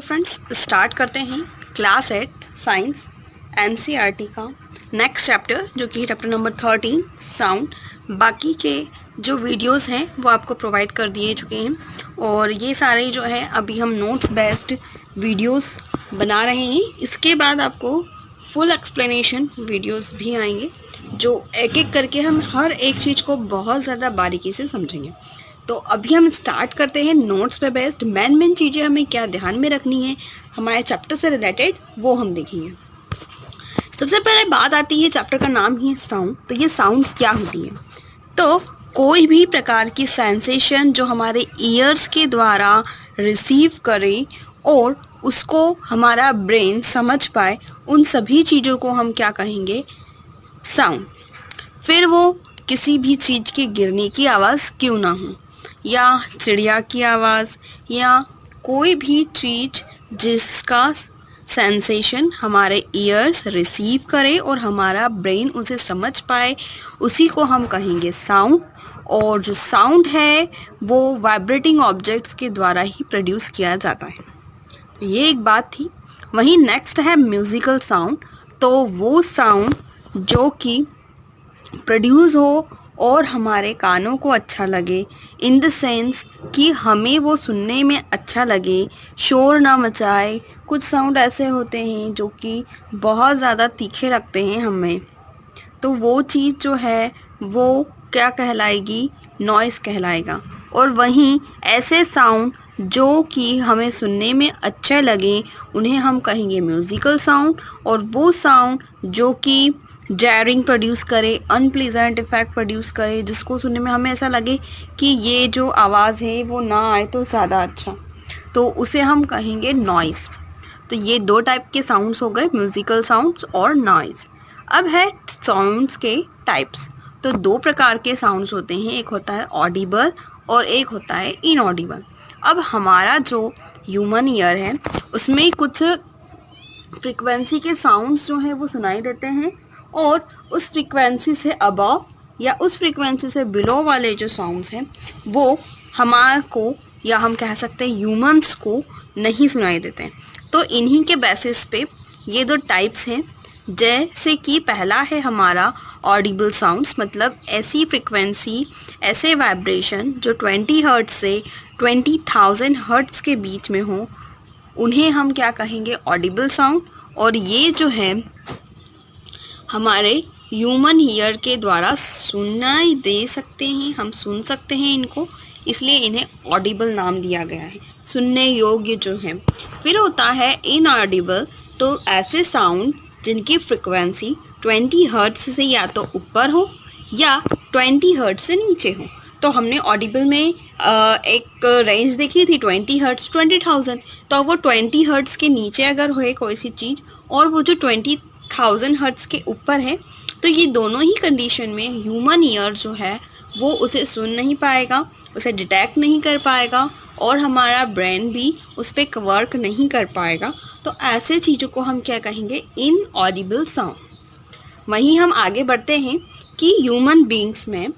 Hello friends, start करते हैं class 8 science NCERT का नेक्स्ट चैप्टर जो कि चैप्टर नंबर 13 साउंड। बाकी के जो वीडियोस हैं वो आपको प्रोवाइड कर दिए चुके हैं और ये सारे जो है अभी हम नोट्स बेस्ड वीडियोस बना रहे हैं। इसके बाद आपको फुल एक्सप्लेनेशन वीडियोस भी आएंगे जो एक एक करके हम हर एक चीज़ को बहुत ज़्यादा बारीकी से समझेंगे। तो अभी हम स्टार्ट करते हैं नोट्स पे बेस्ड। मेन चीज़ें हमें क्या ध्यान में रखनी है हमारे चैप्टर से रिलेटेड वो हम देखेंगे। सबसे पहले बात आती है, चैप्टर का नाम ही है साउंड। तो ये साउंड क्या होती है? तो कोई भी प्रकार की सेंसेशन जो हमारे ईयर्स के द्वारा रिसीव करे और उसको हमारा ब्रेन समझ पाए, उन सभी चीज़ों को हम क्या कहेंगे? साउंड। फिर वो किसी भी चीज़ के गिरने की आवाज़ क्यों ना हो, या चिड़िया की आवाज़, या कोई भी चीज़ जिसका सेंसेशन हमारे ईयर्स रिसीव करे और हमारा ब्रेन उसे समझ पाए, उसी को हम कहेंगे साउंड। और जो साउंड है वो वाइब्रेटिंग ऑब्जेक्ट्स के द्वारा ही प्रोड्यूस किया जाता है। तो ये एक बात थी। वहीं नेक्स्ट है म्यूज़िकल साउंड। तो वो साउंड जो कि प्रोड्यूस हो और हमारे कानों को अच्छा लगे, इन द सेंस कि हमें वो सुनने में अच्छा लगे, शोर ना मचाए। कुछ साउंड ऐसे होते हैं जो कि बहुत ज़्यादा तीखे लगते हैं हमें, तो वो चीज़ जो है वो क्या कहलाएगी? नॉइज़ कहलाएगा। और वहीं ऐसे साउंड जो कि हमें सुनने में अच्छे लगे उन्हें हम कहेंगे म्यूज़िकल साउंड। और वो साउंड जो कि जैरिंग प्रोड्यूस करे, अनप्लीजेंट इफ़ेक्ट प्रोड्यूस करे, जिसको सुनने में हमें ऐसा लगे कि ये जो आवाज़ है वो ना आए तो ज़्यादा अच्छा, तो उसे हम कहेंगे नॉइज़। तो ये दो टाइप के साउंड्स हो गए, म्यूज़िकल साउंड्स और नॉइज़। अब है साउंड्स के टाइप्स। तो दो प्रकार के साउंड्स होते हैं, एक होता है ऑडिबल और एक होता है इनऑडिबल। अब हमारा जो ह्यूमन ईयर है उसमें कुछ फ्रीक्वेंसी के साउंड्स जो हैं वो सुनाई देते हैं, और उस फ्रीक्वेंसी से अबव या उस फ्रीक्वेंसी से बिलो वाले जो साउंड्स हैं वो हमारे को, या हम कह सकते हैं ह्यूमंस को, नहीं सुनाई देते हैं। तो इन्हीं के बेसिस पे ये दो टाइप्स हैं। जैसे कि पहला है हमारा ऑडिबल साउंड्स, मतलब ऐसी फ्रीक्वेंसी, ऐसे वाइब्रेशन जो 20 हर्ट्ज से 20,000 हर्ट्ज के बीच में हो, उन्हें हम क्या कहेंगे? Audible sound. और ये जो है हमारे ह्यूमन ईयर के द्वारा सुनाई दे सकते हैं, हम सुन सकते हैं इनको, इसलिए इन्हें ऑडिबल नाम दिया गया है, सुनने योग्य जो है। फिर होता है इनऑडिबल। तो ऐसे साउंड जिनकी फ्रिक्वेंसी 20 हर्ट्ज से या तो ऊपर हो या 20 हर्ट्ज से नीचे हो। तो हमने ऑडिबल में एक रेंज देखी थी 20 हर्ट्ज 20,000। तो वो 20 हर्ट्ज के नीचे अगर होए कोई सी चीज़ और वो जो 20,000 हर्ट्ज के ऊपर है, तो ये दोनों ही कंडीशन में ह्यूमन ईयर जो है वो उसे सुन नहीं पाएगा, उसे डिटेक्ट नहीं कर पाएगा, और हमारा ब्रेन भी उस पर वर्क नहीं कर पाएगा। तो ऐसे चीज़ों को हम क्या कहेंगे? Inaudible sound. वहीं हम आगे बढ़ते हैं कि ह्यूमन बींग्स में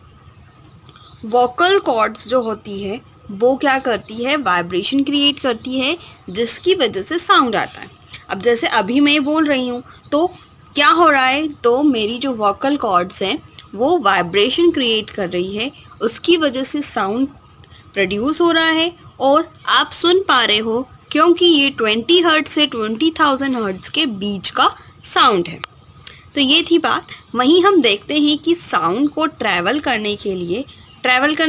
वोकल कॉर्ड्स जो होती है वो क्या करती है? वाइब्रेशन क्रिएट करती है, जिसकी वजह से साउंड आता है। अब जैसे अभी मैं बोल रही हूँ तो क्या हो रहा है? तो मेरी जो वोकल कॉर्ड्स हैं वो वाइब्रेशन क्रिएट कर रही है, उसकी वजह से साउंड प्रोड्यूस हो रहा है और आप सुन पा रहे हो, क्योंकि ये 20 हर्ट्ज से 20,000 हर्ट्ज के बीच का साउंड है। तो ये थी बात। वहीं हम देखते हैं कि साउंड को ट्रैवल करने के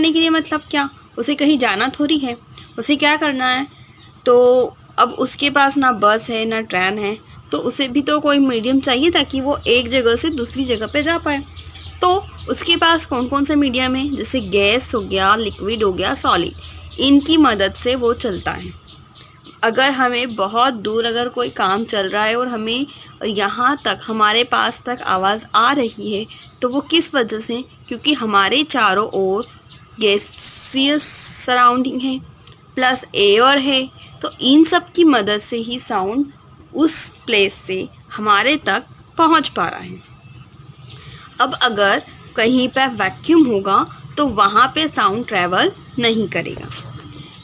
लिए मतलब क्या? उसे कहीं जाना थोड़ी है, उसे क्या करना है? तो अब उसके पास ना बस है ना ट्रेन है, तो उसे भी तो कोई मीडियम चाहिए ताकि वो एक जगह से दूसरी जगह पे जा पाए। तो उसके पास कौन कौन से मीडियम है? जैसे गैस हो गया, लिक्विड हो गया, सॉलिड, इनकी मदद से वो चलता है। अगर हमें बहुत दूर अगर कोई काम चल रहा है और हमें यहाँ तक, हमारे पास तक आवाज़ आ रही है, तो वो किस वजह से? क्योंकि हमारे चारों ओर गैसियस सराउंडिंग है प्लस एयर है, तो इन सब की मदद से ही साउंड उस प्लेस से हमारे तक पहुँच पा रहा है। अब अगर कहीं पे वैक्यूम होगा तो वहाँ पे साउंड ट्रैवल नहीं करेगा।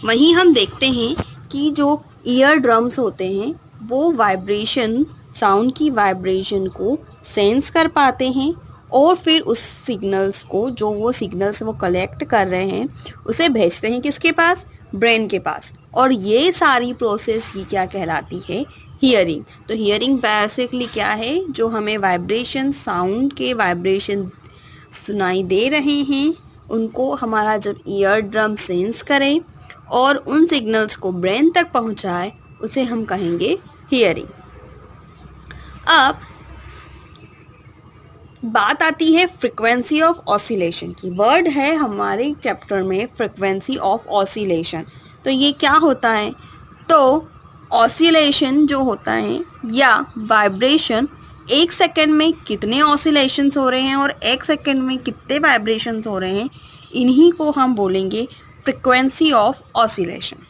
वहीं हम देखते हैं कि जो ईयर ड्रम्स होते हैं वो वाइब्रेशन, साउंड की वाइब्रेशन को सेंस कर पाते हैं और फिर उस सिग्नल्स को, जो वो सिग्नल्स वो कलेक्ट कर रहे हैं, उसे भेजते हैं किसके पास? ब्रेन के पास। और ये सारी प्रोसेस ही क्या कहलाती है? हियरिंग। तो हियरिंग बेसिकली क्या है? जो हमें वाइब्रेशन, साउंड के वाइब्रेशन सुनाई दे रहे हैं उनको हमारा जब ईयर ड्रम सेंस करे और उन सिग्नल्स को ब्रेन तक पहुंचाए, उसे हम कहेंगे हियरिंग। अब बात आती है फ्रीक्वेंसी ऑफ ऑसिलेशन की। वर्ड है हमारे चैप्टर में फ्रीक्वेंसी ऑफ ऑसिलेशन। तो ये क्या होता है? तो ऑसिलेशन जो होता है या वाइब्रेशन, एक सेकेंड में कितने ऑसिलेशंस हो रहे हैं और एक सेकेंड में कितने वाइब्रेशंस हो रहे हैं, इन्हीं को हम बोलेंगे फ्रीक्वेंसी ऑफ ऑसिलेशन।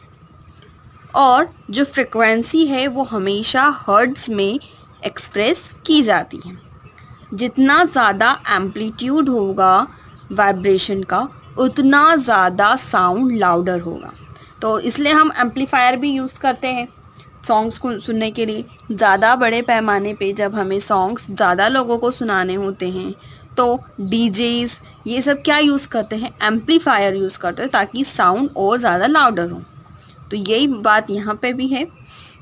और जो फ्रीक्वेंसी है वो हमेशा हर्ट्ज़ में एक्सप्रेस की जाती है। जितना ज़्यादा एम्पलीट्यूड होगा वाइब्रेशन का, उतना ज़्यादा साउंड लाउडर होगा। तो इसलिए हम एम्पलीफायर भी यूज़ करते हैं सॉन्ग्स को सुनने के लिए। ज़्यादा बड़े पैमाने पे जब हमें सॉन्ग्स ज़्यादा लोगों को सुनाने होते हैं तो डीजेस ये सब क्या यूज़ करते हैं? एम्पलीफायर यूज़ करते हैं ताकि साउंड और ज़्यादा लाउडर हो। तो यही बात यहाँ पे भी है।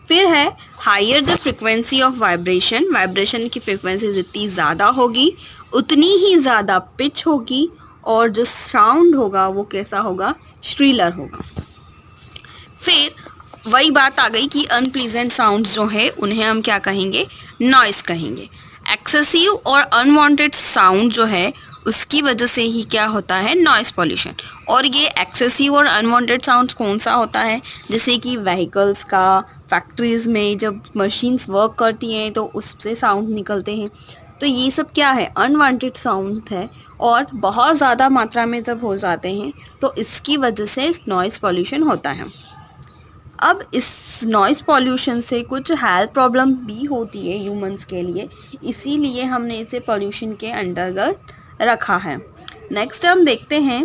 फिर है higher the frequency of vibration. Vibration की फ्रिक्वेंसी जितनी ज़्यादा होगी उतनी ही ज़्यादा पिच होगी और जो साउंड होगा वो कैसा होगा? श्रीलर होगा। फिर वही बात आ गई कि अनप्लीजेंट साउंड्स जो है उन्हें हम क्या कहेंगे? नॉइस कहेंगे। एक्सेसिव और अनवांटेड साउंड जो है उसकी वजह से ही क्या होता है? Noise pollution. और ये एक्सेसिव और अनवांटेड साउंड्स कौन सा होता है? जैसे कि व्हीकल्स का, फैक्ट्रीज़ में जब मशीन्स वर्क करती हैं तो उससे साउंड निकलते हैं। तो ये सब क्या है? अनवांटेड साउंड है और बहुत ज़्यादा मात्रा में जब हो जाते हैं तो इसकी वजह से नॉइस पॉल्यूशन होता है। अब इस नॉइस पॉल्यूशन से कुछ हेल्थ प्रॉब्लम भी होती है ह्यूमंस के लिए, इसीलिए हमने इसे पॉल्यूशन के अंतर्गत रखा है। नेक्स्ट हम देखते हैं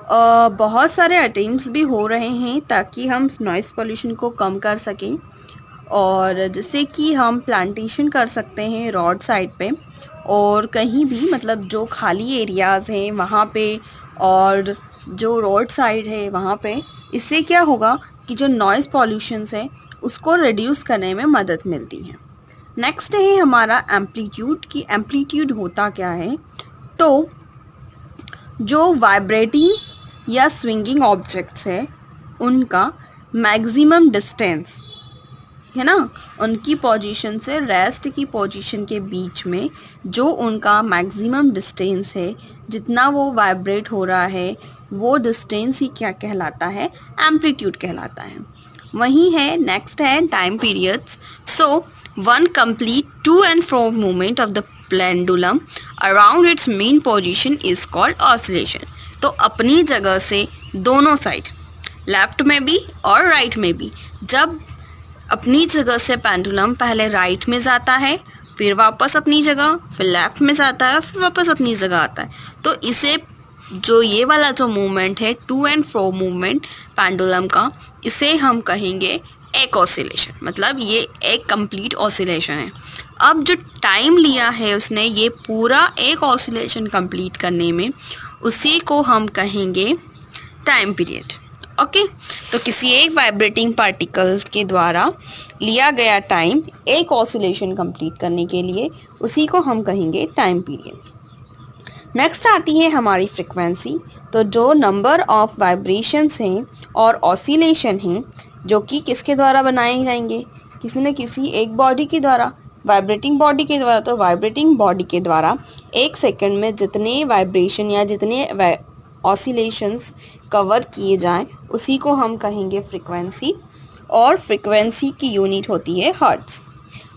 बहुत सारे अटेम्प्ट्स भी हो रहे हैं ताकि हम नॉइस पॉल्यूशन को कम कर सकें। और जैसे कि हम प्लांटेशन कर सकते हैं रोड साइड पे और कहीं भी, मतलब जो खाली एरियाज़ हैं वहाँ पे और जो रोड साइड है वहाँ पे। इससे क्या होगा कि जो नॉइज़ पॉल्यूशंस है उसको रिड्यूस करने में मदद मिलती है। नेक्स्ट है हमारा एम्पलीट्यूड की। एम्पलीट्यूड होता क्या है? तो जो वाइब्रेटिंग या स्विंगिंग ऑब्जेक्ट्स है उनका मैक्सिमम डिस्टेंस है ना, उनकी पोजीशन से रेस्ट की पोजीशन के बीच में जो उनका मैक्सिमम डिस्टेंस है, जितना वो वाइब्रेट हो रहा है, वो डिस्टेंस ही क्या कहलाता है? एम्पलीट्यूड कहलाता है। वहीं है नेक्स्ट है time periods. So one complete to and fro movement of the pendulum around its mean position is called oscillation. तो अपनी जगह से दोनों साइड, लेफ्ट में भी और राइट में भी, जब अपनी जगह से पेंडुलम पहले राइट में जाता है, फिर वापस अपनी जगह, फिर लेफ्ट में जाता है, फिर वापस अपनी जगह आता है, तो इसे जो ये वाला जो मूवमेंट है, to and fro movement pendulum का, इसे हम कहेंगे एक ऑसिलेशन। मतलब ये एक कंप्लीट ऑसिलेशन है। अब जो टाइम लिया है उसने ये पूरा एक ऑसिलेशन कंप्लीट करने में, उसी को हम कहेंगे टाइम पीरियड। ओके, तो किसी एक वाइब्रेटिंग पार्टिकल के द्वारा लिया गया टाइम एक ऑसिलेशन कंप्लीट करने के लिए, उसी को हम कहेंगे टाइम पीरियड। नेक्स्ट आती है हमारी फ्रिक्वेंसी। तो जो नंबर ऑफ वाइब्रेशंस हैं और ऑसिलेशन हैं जो कि किसके द्वारा बनाए जाएंगे? किसी न किसी एक बॉडी के द्वारा, वाइब्रेटिंग बॉडी के द्वारा। तो वाइब्रेटिंग बॉडी के द्वारा एक सेकंड में जितने वाइब्रेशन या जितने ऑसिलेशंस कवर किए जाएं, उसी को हम कहेंगे फ्रिक्वेंसी। और फ्रिक्वेंसी की यूनिट होती है हर्ट्ज़।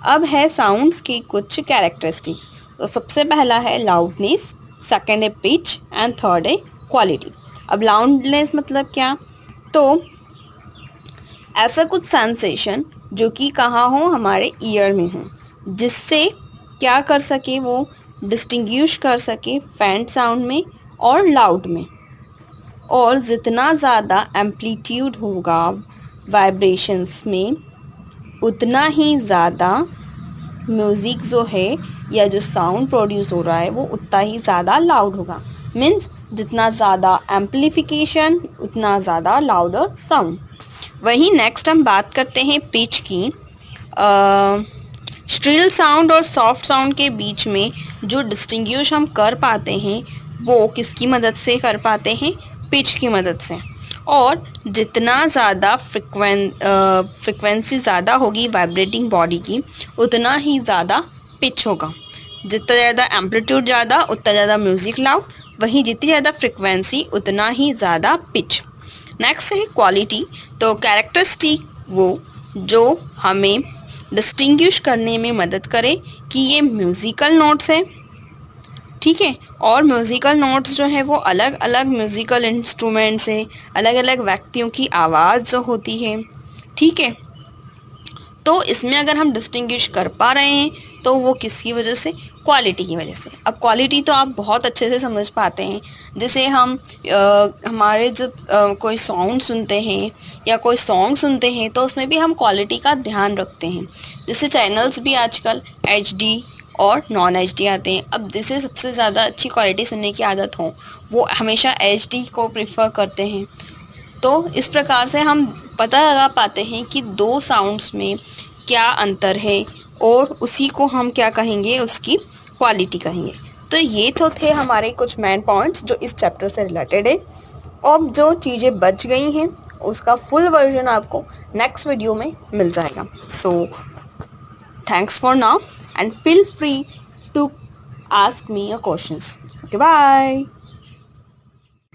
अब है साउंड्स की कुछ कैरेक्टरिस्टिक। तो सबसे पहला है लाउडनेस, सेकंड है पिच एंड थर्ड है क्वालिटी। अब लाउडनेस मतलब क्या? तो ऐसा कुछ सेंसेशन जो कि कहाँ हो? हमारे ईयर में हो, जिससे क्या कर सके? वो डिस्टिंग्विश कर सके फेंट साउंड में और लाउड में। और जितना ज़्यादा एम्पलीट्यूड होगा वाइब्रेशंस में, उतना ही ज़्यादा म्यूज़िक जो है या जो साउंड प्रोड्यूस हो रहा है वो उतना ही ज़्यादा लाउड होगा। मीन्स जितना ज़्यादा एम्पलीफिकेशन उतना ज़्यादा लाउडर साउंड। वहीं नेक्स्ट हम बात करते हैं पिच की। श्रिल साउंड और सॉफ्ट साउंड के बीच में जो डिस्टिंग्विश हम कर पाते हैं वो किसकी मदद से कर पाते हैं? पिच की मदद से। और जितना ज़्यादा फ्रिक्वेंसी ज़्यादा होगी वाइब्रेटिंग बॉडी की उतना ही ज़्यादा पिच होगा। जितना ज़्यादा एम्पलीट्यूड ज़्यादा उतना ज़्यादा म्यूज़िक लाउड, वहीं जितनी ज़्यादा फ्रिक्वेंसी उतना ही ज़्यादा पिच। नेक्स्ट है क्वालिटी। तो कैरेक्टरिस्टिक वो जो हमें डिस्टिंग्विश करने में मदद करे कि ये म्यूज़िकल नोट्स है, ठीक है। और म्यूज़िकल नोट्स जो है वो अलग अलग म्यूज़िकल इंस्ट्रूमेंट से, अलग अलग व्यक्तियों की आवाज़ जो होती है, ठीक है। तो इसमें अगर हम डिस्टिंग्विश कर पा रहे हैं तो वो किसकी वजह से? क्वालिटी की वजह से। अब क्वालिटी तो आप बहुत अच्छे से समझ पाते हैं। जैसे हम हमारे जब कोई साउंड सुनते हैं या कोई सॉन्ग सुनते हैं तो उसमें भी हम क्वालिटी का ध्यान रखते हैं। जैसे चैनल्स भी आजकल HD और नॉन HD आते हैं। अब जिसे सबसे ज़्यादा अच्छी क्वालिटी सुनने की आदत हो वो हमेशा HD को प्रेफर करते हैं। तो इस प्रकार से हम पता लगा पाते हैं कि दो साउंड्स में क्या अंतर है और उसी को हम क्या कहेंगे? उसकी क्वालिटी कहेंगे। तो ये तो थे हमारे कुछ मेन पॉइंट्स जो इस चैप्टर से रिलेटेड है। अब जो चीज़ें बच गई हैं उसका फुल वर्जन आपको नेक्स्ट वीडियो में मिल जाएगा। So thanks for now and feel free to ask me your questions. Okay, bye.